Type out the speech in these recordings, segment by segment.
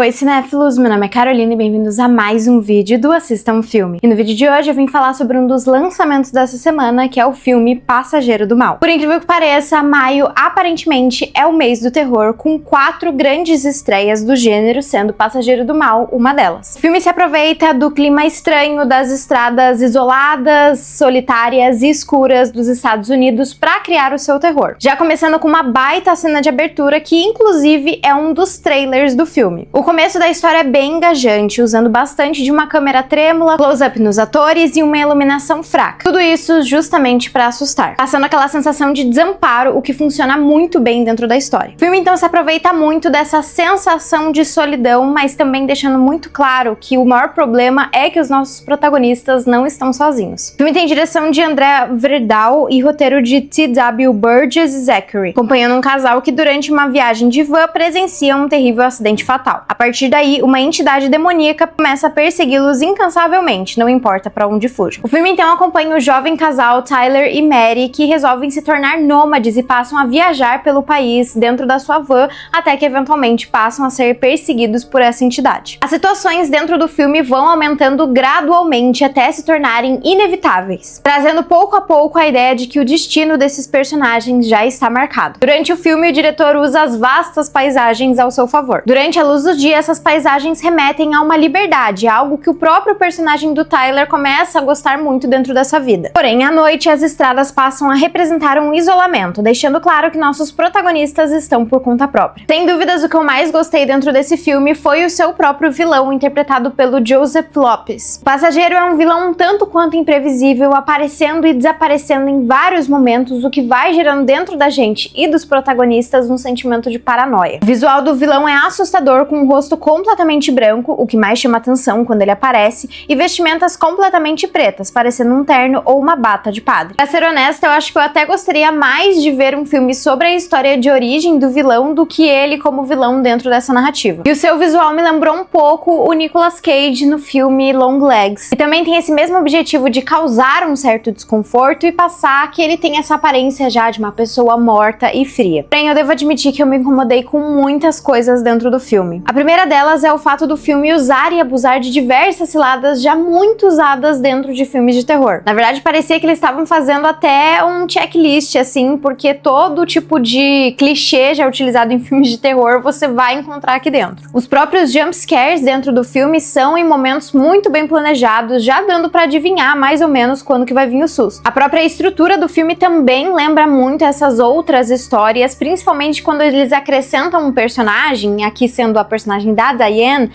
Oi cinéfilos, meu nome é Carolina e bem-vindos a mais um vídeo do Assista um Filme. E no vídeo de hoje eu vim falar sobre um dos lançamentos dessa semana, que é o filme Passageiro do Mal. Por incrível que pareça, maio aparentemente é o mês do terror, com 4 grandes estreias do gênero, sendo Passageiro do Mal uma delas. O filme se aproveita do clima estranho das estradas isoladas, solitárias e escuras dos Estados Unidos para criar o seu terror. Já começando com uma baita cena de abertura que inclusive é um dos trailers do filme. O começo da história é bem engajante, usando bastante de uma câmera trêmula, close-up nos atores e uma iluminação fraca. Tudo isso justamente para assustar, passando aquela sensação de desamparo, o que funciona muito bem dentro da história. O filme então se aproveita muito dessa sensação de solidão, mas também deixando muito claro que o maior problema é que os nossos protagonistas não estão sozinhos. O filme tem direção de André Verdal e roteiro de T.W. Burgess e Zachary, acompanhando um casal que durante uma viagem de van presencia um terrível acidente fatal. A partir daí, uma entidade demoníaca começa a persegui-los incansavelmente, não importa para onde fujam. O filme então acompanha o jovem casal Tyler e Mary, que resolvem se tornar nômades e passam a viajar pelo país dentro da sua van, até que eventualmente passam a ser perseguidos por essa entidade. As situações dentro do filme vão aumentando gradualmente até se tornarem inevitáveis, trazendo pouco a pouco a ideia de que o destino desses personagens já está marcado. Durante o filme, o diretor usa as vastas paisagens ao seu favor. Durante a luz do dia, essas paisagens remetem a uma liberdade, algo que o próprio personagem do Tyler começa a gostar muito dentro dessa vida. Porém, à noite, as estradas passam a representar um isolamento, deixando claro que nossos protagonistas estão por conta própria. Sem dúvidas, o que eu mais gostei dentro desse filme foi o seu próprio vilão, interpretado pelo Joseph Lopes. O passageiro é um vilão um tanto quanto imprevisível, aparecendo e desaparecendo em vários momentos, o que vai gerando dentro da gente e dos protagonistas um sentimento de paranoia. O visual do vilão é assustador, com um rosto completamente branco, o que mais chama atenção quando ele aparece, e vestimentas completamente pretas, parecendo um terno ou uma bata de padre. Pra ser honesta, eu acho que eu até gostaria mais de ver um filme sobre a história de origem do vilão do que ele como vilão dentro dessa narrativa. E o seu visual me lembrou um pouco o Nicolas Cage no filme Long Legs, e também tem esse mesmo objetivo de causar um certo desconforto e passar que ele tem essa aparência já de uma pessoa morta e fria. Porém, eu devo admitir que eu me incomodei com muitas coisas dentro do filme. A primeira delas é o fato do filme usar e abusar de diversas ciladas já muito usadas dentro de filmes de terror. Na verdade, parecia que eles estavam fazendo até um checklist, assim, porque todo tipo de clichê já utilizado em filmes de terror você vai encontrar aqui dentro. Os próprios jump scares dentro do filme são em momentos muito bem planejados, já dando pra adivinhar mais ou menos quando que vai vir o susto. A própria estrutura do filme também lembra muito essas outras histórias, principalmente quando eles acrescentam um personagem, aqui sendo a personagem da Diane,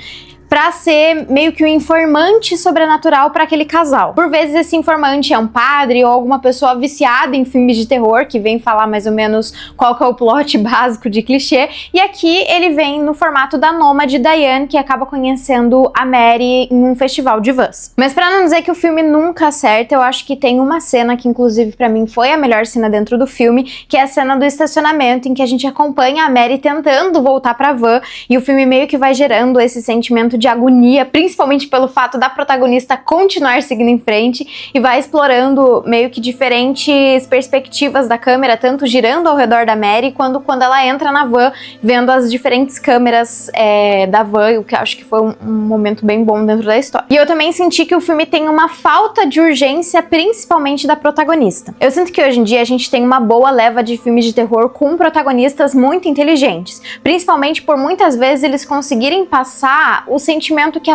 pra ser meio que um informante sobrenatural para aquele casal. Por vezes esse informante é um padre ou alguma pessoa viciada em filmes de terror, que vem falar mais ou menos qual que é o plot básico de clichê, e aqui ele vem no formato da nômade Diane, que acaba conhecendo a Mary em um festival de vans. Mas pra não dizer que o filme nunca acerta, eu acho que tem uma cena que inclusive pra mim foi a melhor cena dentro do filme, que é a cena do estacionamento, em que a gente acompanha a Mary tentando voltar pra van, e o filme meio que vai gerando esse sentimento de agonia, principalmente pelo fato da protagonista continuar seguindo em frente, e vai explorando meio que diferentes perspectivas da câmera, tanto girando ao redor da Mary, quando ela entra na van, vendo as diferentes câmeras da van, o que eu acho que foi um momento bem bom dentro da história. E eu também senti que o filme tem uma falta de urgência, principalmente da protagonista. Eu sinto que hoje em dia a gente tem uma boa leva de filmes de terror com protagonistas muito inteligentes, principalmente por muitas vezes eles conseguirem passar o sentimento que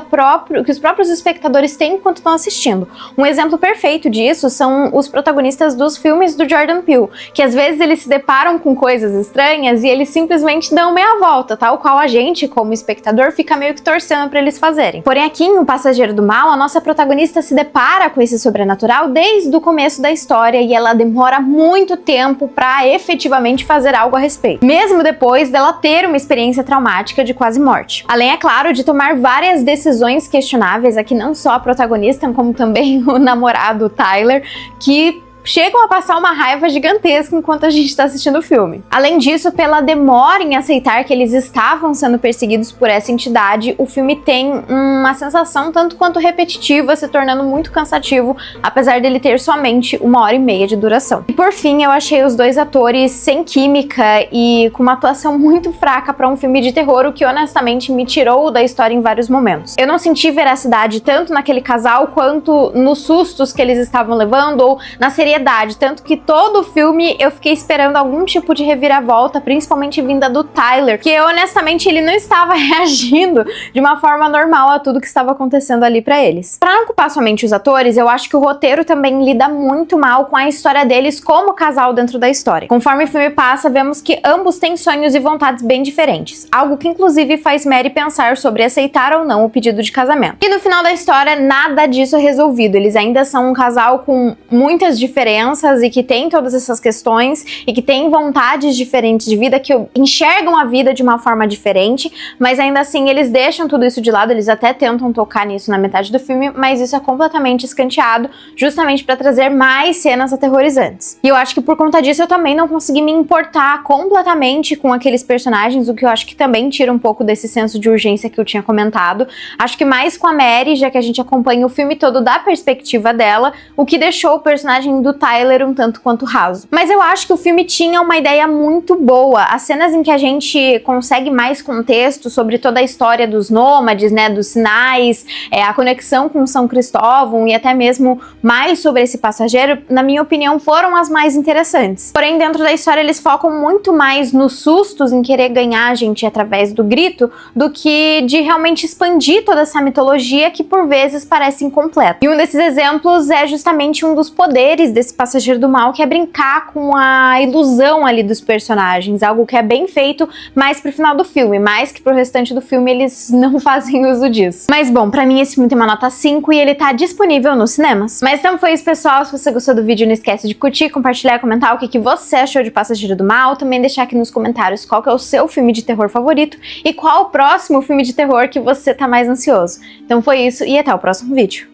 os próprios espectadores têm enquanto estão assistindo. Um exemplo perfeito disso são os protagonistas dos filmes do Jordan Peele, que às vezes eles se deparam com coisas estranhas e eles simplesmente dão meia volta, tal qual a gente, como espectador, fica meio que torcendo para eles fazerem. Porém, aqui em O Passageiro do Mal, a nossa protagonista se depara com esse sobrenatural desde o começo da história e ela demora muito tempo para efetivamente fazer algo a respeito, mesmo depois dela ter uma experiência traumática de quase morte. Além, é claro, de tomar várias decisões questionáveis, aqui não só a protagonista, como também o namorado Tyler, que chegam a passar uma raiva gigantesca enquanto a gente tá assistindo o filme. Além disso, pela demora em aceitar que eles estavam sendo perseguidos por essa entidade, o filme tem uma sensação tanto quanto repetitiva, se tornando muito cansativo, apesar dele ter somente 1h30 de duração. E por fim, eu achei os dois atores sem química e com uma atuação muito fraca para um filme de terror, o que honestamente me tirou da história em vários momentos. Eu não senti veracidade tanto naquele casal quanto nos sustos que eles estavam levando ou na seriedade, tanto que todo o filme eu fiquei esperando algum tipo de reviravolta, principalmente vinda do Tyler, que honestamente ele não estava reagindo de uma forma normal a tudo que estava acontecendo ali pra eles. Pra não culpar somente os atores, eu acho que o roteiro também lida muito mal com a história deles como casal dentro da história. Conforme o filme passa, vemos que ambos têm sonhos e vontades bem diferentes, algo que inclusive faz Mary pensar sobre aceitar ou não o pedido de casamento. E no final da história, nada disso é resolvido, eles ainda são um casal com muitas diferenças e que tem todas essas questões e que tem vontades diferentes de vida, que enxergam a vida de uma forma diferente, mas ainda assim eles deixam tudo isso de lado, eles até tentam tocar nisso na metade do filme, mas isso é completamente escanteado, justamente para trazer mais cenas aterrorizantes. E eu acho que por conta disso eu também não consegui me importar completamente com aqueles personagens, o que eu acho que também tira um pouco desse senso de urgência que eu tinha comentado. Acho que mais com a Mary, já que a gente acompanha o filme todo da perspectiva dela, o que deixou o personagem do Tyler um tanto quanto raso. Mas eu acho que o filme tinha uma ideia muito boa. As cenas em que a gente consegue mais contexto sobre toda a história dos nômades, né, dos sinais, a conexão com São Cristóvão e até mesmo mais sobre esse passageiro, na minha opinião, foram as mais interessantes. Porém, dentro da história, eles focam muito mais nos sustos, em querer ganhar a gente através do grito, do que de realmente expandir toda essa mitologia que por vezes parece incompleta. E um desses exemplos é justamente um dos poderes desse passageiro do mal, que é brincar com a ilusão ali dos personagens, algo que é bem feito mais pro final do filme, mais que pro restante do filme eles não fazem uso disso. Mas bom, pra mim esse filme tem uma nota 5 e ele tá disponível nos cinemas. Mas então foi isso, pessoal. Se você gostou do vídeo, não esquece de curtir, compartilhar, comentar o que você achou de Passageiro do Mal, também deixar aqui nos comentários qual que é o seu filme de terror favorito e qual o próximo filme de terror que você tá mais ansioso. Então foi isso e até o próximo vídeo.